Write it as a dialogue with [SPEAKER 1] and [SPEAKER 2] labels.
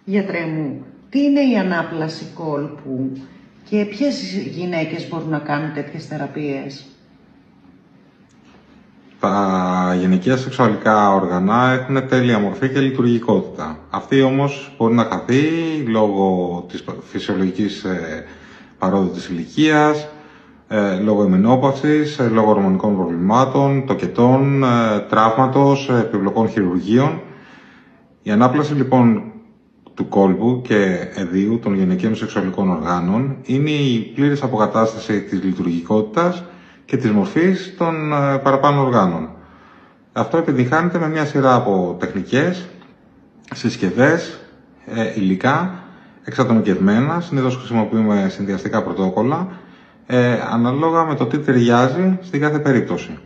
[SPEAKER 1] Γιατρέ μου, τι είναι η ανάπλαση κόλπου και ποιες γυναίκες μπορούν να κάνουν τέτοιες θεραπείες?
[SPEAKER 2] Τα γυναικεία σεξουαλικά όργανα έχουν τέλεια μορφή και λειτουργικότητα. Αυτή όμως μπορεί να χαθεί λόγω της φυσιολογικής παρόδου της ηλικίας, λόγω ημινόπαυσης, λόγω ορμονικών προβλημάτων, τοκετών, τραύματος, επιβλοκών χειρουργείων. Η ανάπλαση λοιπόν του κόλπου και εδίου των γυναικείων σεξουαλικών οργάνων είναι η πλήρης αποκατάσταση της λειτουργικότητας και της μορφής των παραπάνω οργάνων. Αυτό επιτυγχάνεται με μια σειρά από τεχνικές, συσκευές, υλικά, εξατομικευμένα, συνήθως χρησιμοποιούμε συνδυαστικά πρωτόκολλα, ανάλογα με το τι ταιριάζει στην κάθε περίπτωση.